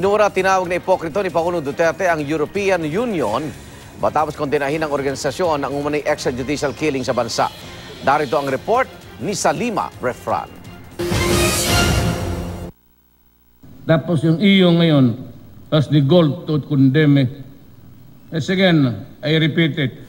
Inura tinawag na ipokrito ni Pangulong Duterte ang European Union matapos kondenahin ng organisasyon ang umunay extrajudicial killing sa bansa. Darito ang report ni Salima Refran. Tapos yung EU ngayon has the goal to condemn it. As again, I repeat it.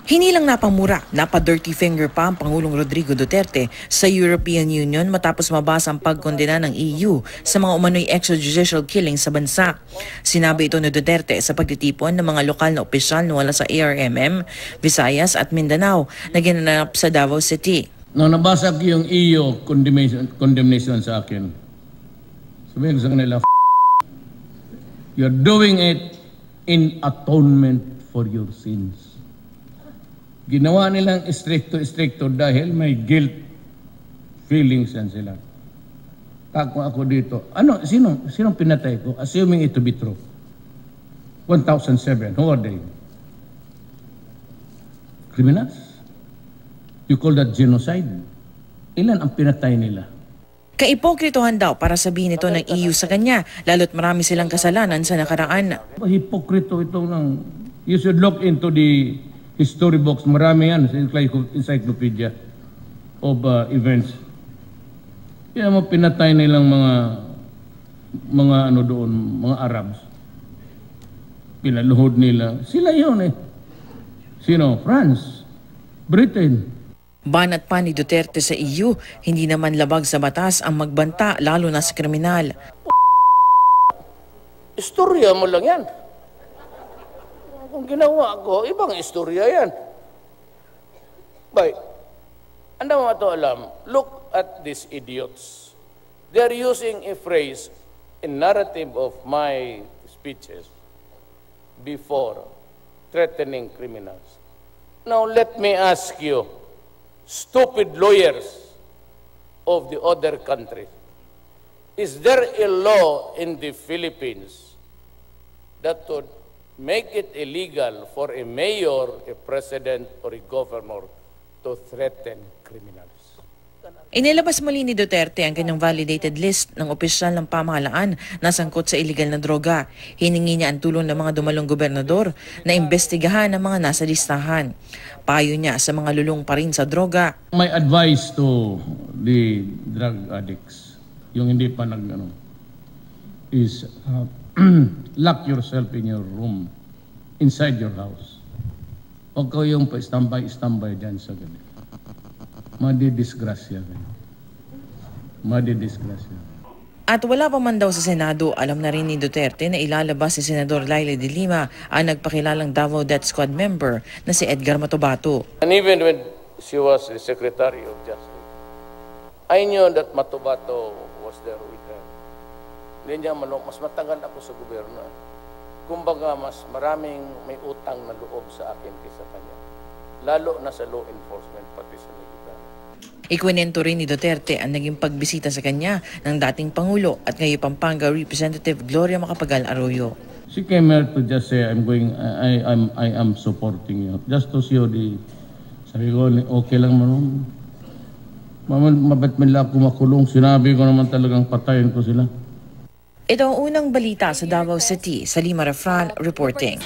Hinilang napamura, napa-dirty finger pa ang Pangulong Rodrigo Duterte sa European Union matapos mabasa ang pagkondena ng EU sa mga umano'y extrajudicial killing sa bansa. Sinabi ito ni Duterte sa pagtitipon ng mga lokal na opisyal na wala sa ARMM, Visayas at Mindanao na ginanap sa Davao City. Nung nabasa ko yung EU condemnation sa akin, sabihin ko sa kanila, you're doing it in atonement for your sins. Ginawa nilang stricto dahil may guilt feelings yan sila. Kako ako dito. Sinong pinatay ko? Assuming it to be true. 1007. Who are they? Criminals? You call that genocide? Ilan ang pinatay nila? Kaipokritohan daw para sabihin ito ng EU sa kanya, lalo't marami silang kasalanan sa nakaraan. Hipokrito ito ng... You should look into the history books, marami yan sa encyclopedia of events. Kaya mo pinatay nilang mga ano doon, mga Arabs. Pinaluhod nila. Sila yun eh. Sino? France, Britain. Banat pa ni Duterte sa EU, hindi naman labag sa batas ang magbanta lalo na sa kriminal. Istorya mo lang yan. Kung ginawa ko, ibang istorya yan. Bay, ano mo ito alam? Look at these idiots. They're using a phrase in narrative of my speeches before threatening criminals. Now let me ask you, stupid lawyers of the other countries, is there a law in the Philippines that would make it illegal for a mayor, a president, or a governor to threaten criminals? Inilabas muli ni Duterte ang kanyang validated list ng opisyal ng pamahalaan na sangkot sa illegal na droga. Hiningi niya ang tulong ng mga dumalong gobernador na imbestigahan ang mga nasa listahan. Payo niya sa mga lulong pa rin sa droga. My advice to the drug addicts, yung hindi pa is lock yourself in your room, inside your house. Huwag ko yung pa-istambay dyan sa gabi. Madidisgrasya kayo. Madidisgrasya. At wala pa man daw sa Senado, alam na rin ni Duterte na ilalabas si Senador Laila de Lima ang nagpakilalang Davao Death Squad member na si Edgar Matubato. And even when she was the Secretary of Justice, I knew that Matubato was there with her. Hindi niya mas matagal ako sa gobyerno. Kumbaga, mas maraming may utang na loob sa akin kaysa kanya. Lalo na sa law enforcement, pati sa military. Ikwinento rin ni Duterte ang naging pagbisita sa kanya ng dating Pangulo at ngayon Pampanga Representative Gloria Macapagal Arroyo. She came here to just say, I am supporting you. Just to show sabi ko, okay lang man. Mabait man lang ako makulong. Sinabi ko naman talagang patayin ko sila. Ito ang unang balita sa Davao City. Salima Refran reporting.